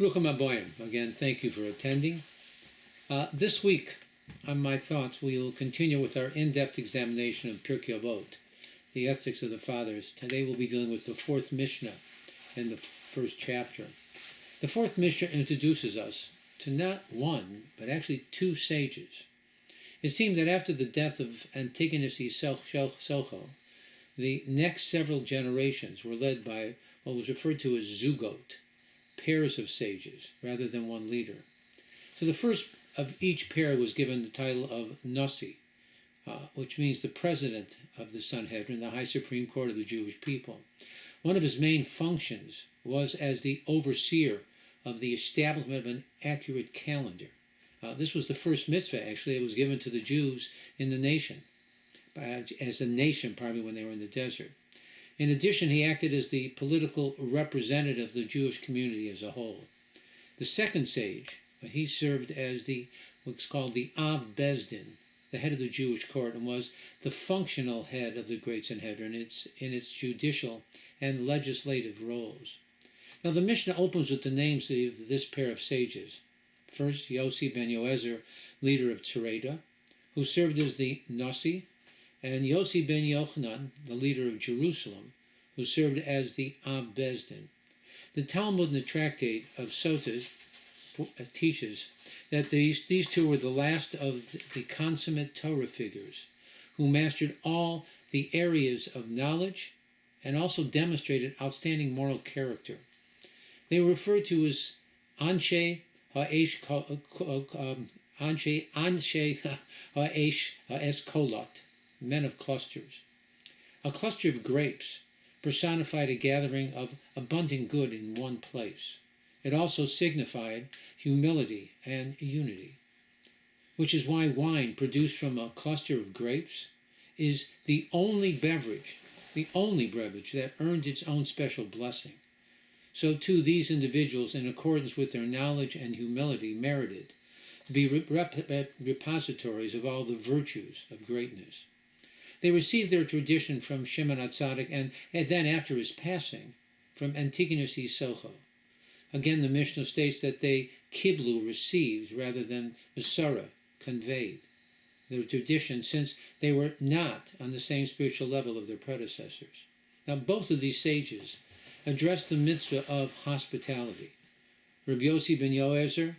Bruchim Aboyim. Again, thank you for attending. This week, on My Thoughts, we will continue with our in-depth examination of Pirkei Avot, the ethics of the fathers. Today we'll be dealing with the fourth Mishnah in the first chapter. The fourth Mishnah introduces us to not one, but actually two sages. It seemed that after the death of Antigonus Socho, the next several generations were led by what was referred to as zugot, pairs of sages, rather than one leader. So the first of each pair was given the title of Nasi, which means the president of the Sanhedrin, the high supreme court of the Jewish people. One of his main functions was as the overseer of the establishment of an accurate calendar. This was the first mitzvah, actually. It was given to the Jews in the nation, as a nation probably when they were in the desert. In addition, he acted as the political representative of the Jewish community as a whole. The second sage, he served as what's called the Av Bezdin, the head of the Jewish court, and was the functional head of the Great Sanhedrin in its judicial and legislative roles. Now the Mishnah opens with the names of this pair of sages. First, Yossi ben Yoezer, leader of Tzureda, who served as the Nasi, and Yossi ben Yochanan, the leader of Jerusalem, who served as the Ab Bezdin. The Talmud in the Tractate of Sota teaches that these two were the last of the consummate Torah figures, who mastered all the areas of knowledge and also demonstrated outstanding moral character. They were referred to as Anshe Ha'esh Eskolot, men of clusters. A cluster of grapes personified a gathering of abundant good in one place. It also signified humility and unity, which is why wine produced from a cluster of grapes is the only beverage that earned its own special blessing. So too these individuals, in accordance with their knowledge and humility, merited to be repositories of all the virtues of greatness. They received their tradition from Shimon HaTzadik and then, after his passing, from Antigonus Socho. Again, the Mishnah states that they kiblu, received, rather than Masara, conveyed, their tradition, since they were not on the same spiritual level of their predecessors. Now, both of these sages addressed the mitzvah of hospitality. Rabbi Yossi ben Yoezer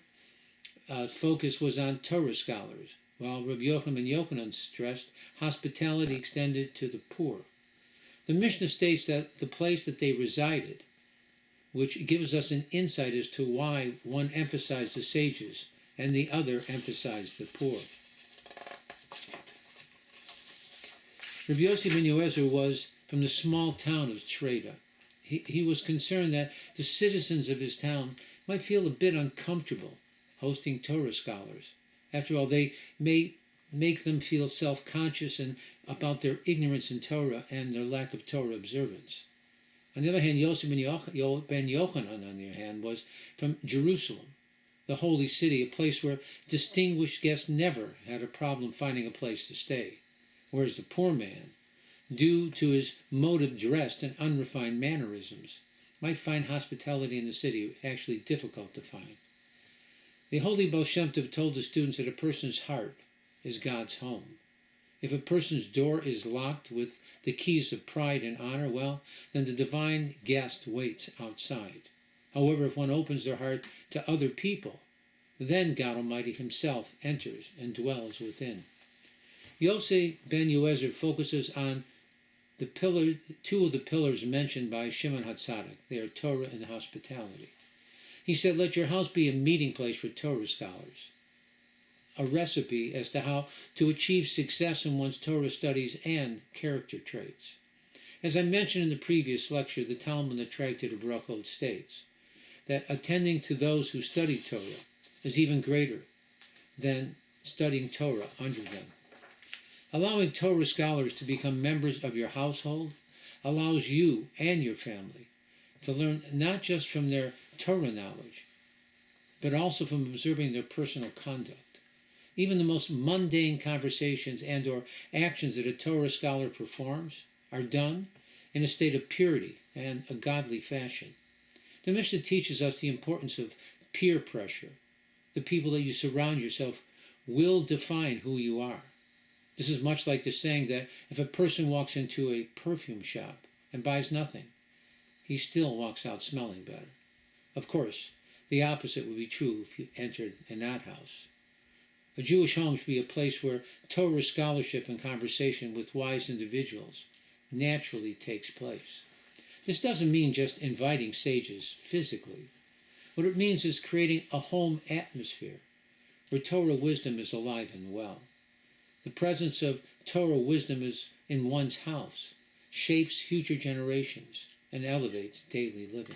focus was on Torah scholars, while Rabbi Yochanan ben Yochanan stressed hospitality extended to the poor. The Mishnah states that the place that they resided, which gives us an insight as to why one emphasized the sages and the other emphasized the poor. Rabbi Yossi ben Yoezer was from the small town of Tzureda. He was concerned that the citizens of his town might feel a bit uncomfortable hosting Torah scholars. After all, they may make them feel self-conscious about their ignorance in Torah and their lack of Torah observance. On the other hand, Yossi ben Yochanan, on the other hand, was from Jerusalem, the holy city, a place where distinguished guests never had a problem finding a place to stay, whereas the poor man, due to his mode of dress and unrefined mannerisms, might find hospitality in the city actually difficult to find. The holy Baal Shem Tov told the students that a person's heart is God's home. If a person's door is locked with the keys of pride and honor, well, then the divine guest waits outside. However, if one opens their heart to other people, then God Almighty himself enters and dwells within. Yossi ben Yoezer focuses on two of the pillars mentioned by Shimon HaTzadik. They are Torah and hospitality. He said, let your house be a meeting place for Torah scholars, a recipe as to how to achieve success in one's Torah studies and character traits. As I mentioned in the previous lecture, the Talmud in the Tractate of Brachot states that attending to those who study Torah is even greater than studying Torah under them. Allowing Torah scholars to become members of your household allows you and your family to learn not just from their Torah knowledge, but also from observing their personal conduct. Even the most mundane conversations and or actions that a Torah scholar performs are done in a state of purity and a godly fashion. The Mishnah teaches us the importance of peer pressure. The people that you surround yourself will define who you are. This is much like the saying that if a person walks into a perfume shop and buys nothing, he still walks out smelling better. Of course, the opposite would be true if you entered an outhouse. A Jewish home should be a place where Torah scholarship and conversation with wise individuals naturally takes place. This doesn't mean just inviting sages physically. What it means is creating a home atmosphere where Torah wisdom is alive and well. The presence of Torah wisdom is in one's house, shapes future generations, and elevates daily living.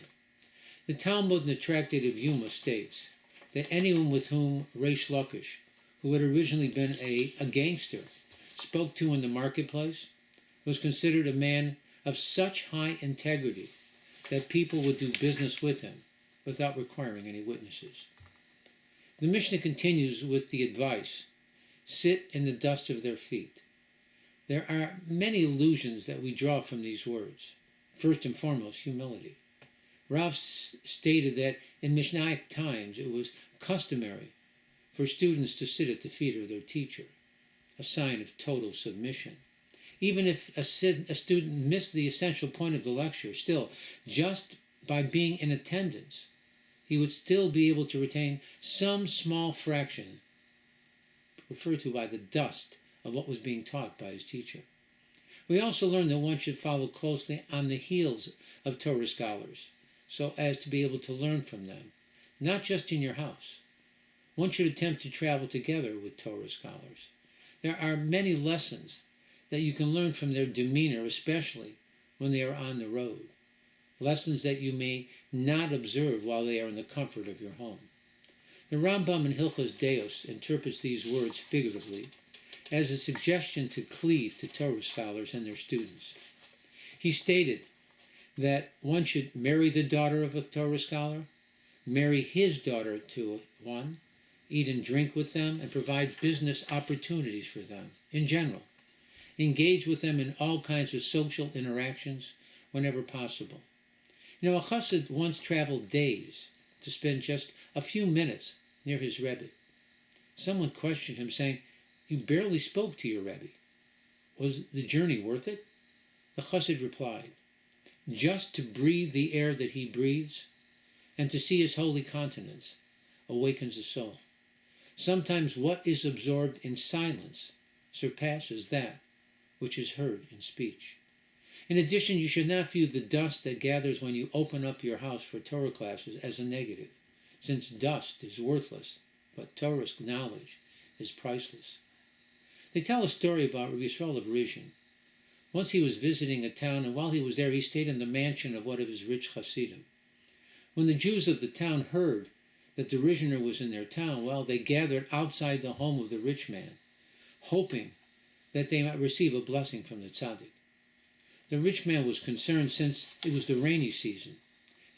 The Talmud in the Tractate of Yuma states that anyone with whom Reish Lakish, who had originally been a gangster, spoke to in the marketplace, was considered a man of such high integrity that people would do business with him without requiring any witnesses. The Mishnah continues with the advice, sit in the dust of their feet. There are many allusions that we draw from these words. First and foremost, humility. Rav stated that in Mishnaic times it was customary for students to sit at the feet of their teacher, a sign of total submission. Even if a student missed the essential point of the lecture, still, just by being in attendance, he would still be able to retain some small fraction, referred to by the dust, of what was being taught by his teacher. We also learn that one should follow closely on the heels of Torah scholars, so as to be able to learn from them, not just in your house. One should attempt to travel together with Torah scholars. There are many lessons that you can learn from their demeanor, especially when they are on the road. Lessons that you may not observe while they are in the comfort of your home. The Rambam in Hilchos Deos interprets these words figuratively as a suggestion to cleave to Torah scholars and their students. He stated that one should marry the daughter of a Torah scholar, marry his daughter to one, eat and drink with them, and provide business opportunities for them in general. Engage with them in all kinds of social interactions whenever possible. You know, a chassid once traveled days to spend just a few minutes near his Rebbe. Someone questioned him, saying, "You barely spoke to your Rebbe. Was the journey worth it?" The chassid replied, "Just to breathe the air that he breathes and to see his holy countenance awakens the soul. Sometimes what is absorbed in silence surpasses that which is heard in speech." In addition, you should not view the dust that gathers when you open up your house for Torah classes as a negative, since dust is worthless, but Torah's knowledge is priceless. They tell a story about Rabbi Yisrael of Rizhin. Once he was visiting a town, and while he was there, he stayed in the mansion of one of his rich Hasidim. When the Jews of the town heard that the Rizhiner was in their town, well, they gathered outside the home of the rich man, hoping that they might receive a blessing from the tzaddik. The rich man was concerned since it was the rainy season,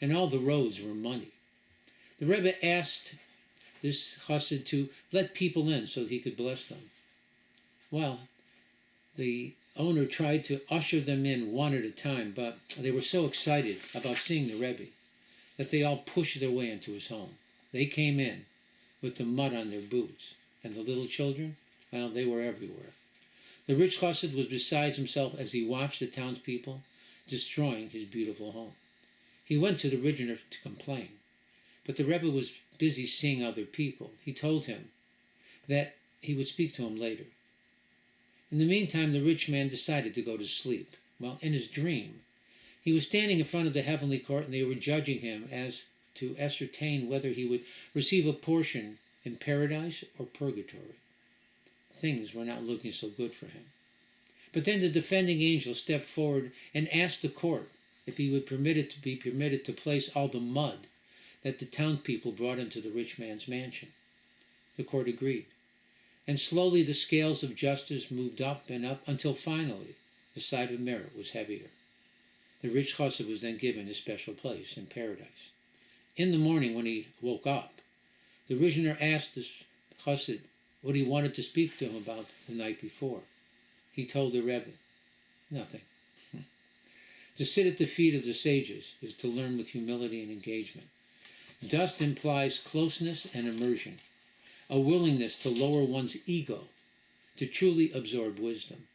and all the roads were muddy. The Rebbe asked this chassid to let people in so he could bless them. Well, the owner tried to usher them in one at a time, but they were so excited about seeing the Rebbe that they all pushed their way into his home. They came in with the mud on their boots, and the little children, well, they were everywhere. The rich chassid was beside himself as he watched the townspeople destroying his beautiful home. He went to the Rizhiner to complain, but the Rebbe was busy seeing other people. He told him that he would speak to him later. In the meantime, the rich man decided to go to sleep. Well, in his dream, he was standing in front of the heavenly court, and they were judging him as to ascertain whether he would receive a portion in paradise or purgatory. Things were not looking so good for him. But then the defending angel stepped forward and asked the court if he would be permitted to place all the mud that the townspeople brought into the rich man's mansion. The court agreed. And slowly the scales of justice moved up and up until finally the side of merit was heavier. The rich chassid was then given a special place in paradise. In the morning when he woke up, the Rizhiner asked the chassid what he wanted to speak to him about the night before. He told the Rebbe, nothing. To sit at the feet of the sages is to learn with humility and engagement. Dust implies closeness and immersion, a willingness to lower one's ego to truly absorb wisdom.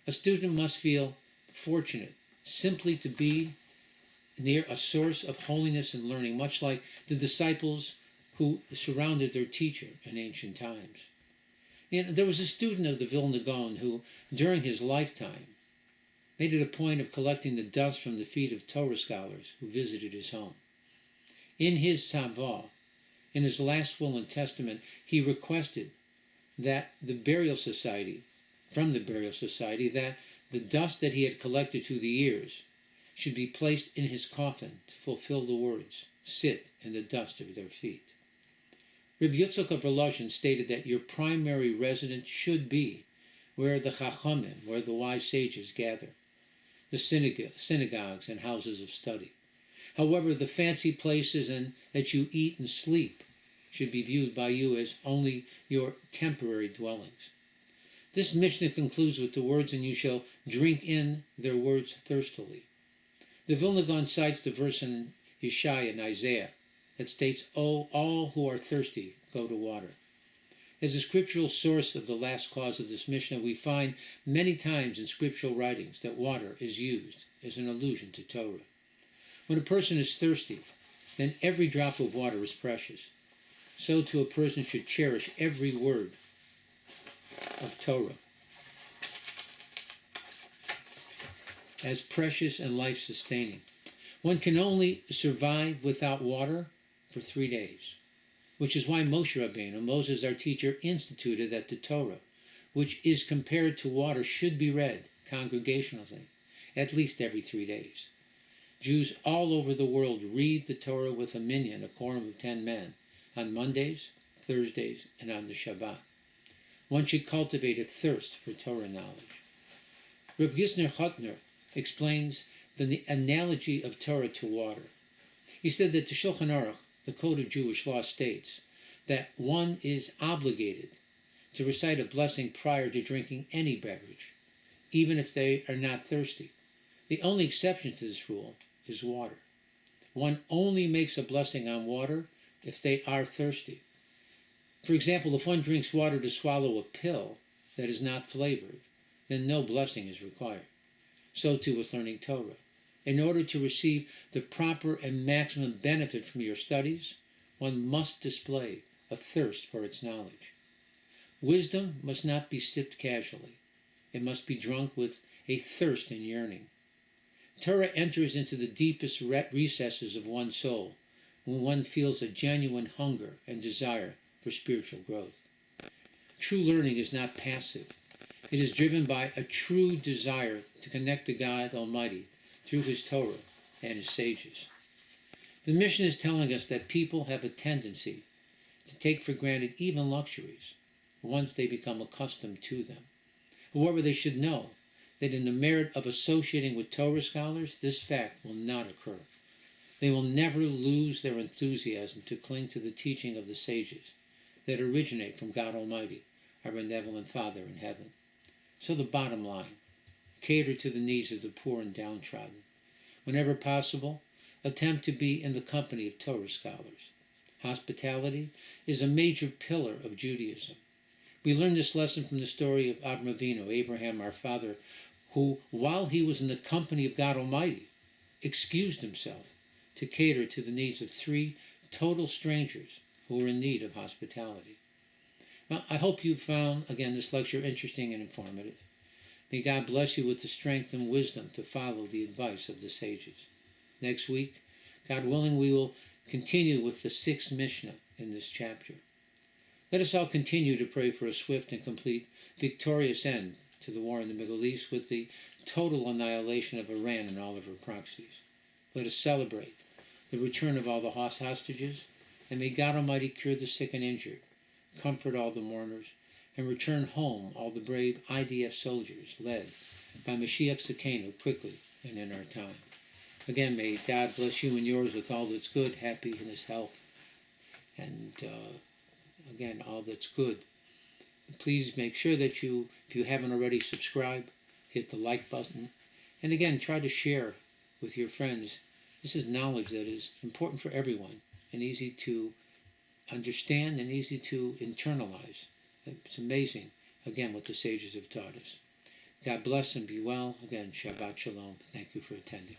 A student must feel fortunate simply to be near a source of holiness and learning, much like the disciples who surrounded their teacher in ancient times. And there was a student of the Vilna Gaon who, during his lifetime, made it a point of collecting the dust from the feet of Torah scholars who visited his home. In his Savah, in his last will and testament, he requested that from the burial society, that the dust that he had collected through the years should be placed in his coffin to fulfill the words, "Sit in the dust of their feet." Reb Yitzchak of Volozhin stated that your primary residence should be where the Chachamim, where the wise sages gather, the synagogues and houses of study. However, the fancy places that you eat and sleep should be viewed by you as only your temporary dwellings. This Mishnah concludes with the words, "And you shall drink in their words thirstily." The Vilna Gaon cites the verse in Yeshaya and Isaiah that states, "Oh, all who are thirsty, go to water." As a scriptural source of the last clause of this Mishnah, we find many times in scriptural writings that water is used as an allusion to Torah. When a person is thirsty, then every drop of water is precious. So too a person should cherish every word of Torah as precious and life-sustaining. One can only survive without water for 3 days, which is why Moshe Rabbeinu, Moses our teacher, instituted that the Torah, which is compared to water, should be read congregationally at least every 3 days. Jews all over the world read the Torah with a minyan, a quorum of 10 men, on Mondays, Thursdays, and on the Shabbat. One should cultivate a thirst for Torah knowledge. Reb Gisner Chotner explains the analogy of Torah to water. He said that the Shulchan Aruch, the Code of Jewish Law, states that one is obligated to recite a blessing prior to drinking any beverage, even if they are not thirsty. The only exception to this rule is water. One only makes a blessing on water if they are thirsty. For example, if one drinks water to swallow a pill that is not flavored, then no blessing is required. So too with learning Torah. In order to receive the proper and maximum benefit from your studies, one must display a thirst for its knowledge. Wisdom must not be sipped casually. It must be drunk with a thirst and yearning. Torah enters into the deepest recesses of one's soul when one feels a genuine hunger and desire for spiritual growth. True learning is not passive. It is driven by a true desire to connect to God Almighty through His Torah and His sages. The Mishnah is telling us that people have a tendency to take for granted even luxuries once they become accustomed to them. However, they should know that in the merit of associating with Torah scholars, this fact will not occur. They will never lose their enthusiasm to cling to the teaching of the sages that originate from God Almighty, our benevolent Father in heaven. So the bottom line, cater to the needs of the poor and downtrodden. Whenever possible, attempt to be in the company of Torah scholars. Hospitality is a major pillar of Judaism. We learn this lesson from the story of Avraham Avinu, Abraham, our father, who, while he was in the company of God Almighty, excused himself to cater to the needs of 3 total strangers who were in need of hospitality. Well, I hope you found, again, this lecture interesting and informative. May God bless you with the strength and wisdom to follow the advice of the sages. Next week, God willing, we will continue with the 6th Mishnah in this chapter. Let us all continue to pray for a swift and complete victorious end to the war in the Middle East with the total annihilation of Iran and all of her proxies. Let us celebrate the return of all the hostages, and may God Almighty cure the sick and injured, comfort all the mourners, and return home all the brave IDF soldiers led by Mashiach Tzidkeinu quickly and in our time. Again, may God bless you and yours with all that's good, happy in His health, and again, all that's good. Please make sure that you, if you haven't already, subscribe, hit the like button, and again, try to share with your friends. This is knowledge that is important for everyone and easy to understand and easy to internalize. It's amazing, again, what the sages have taught us. God bless and be well. Again, Shabbat Shalom. Thank you for attending.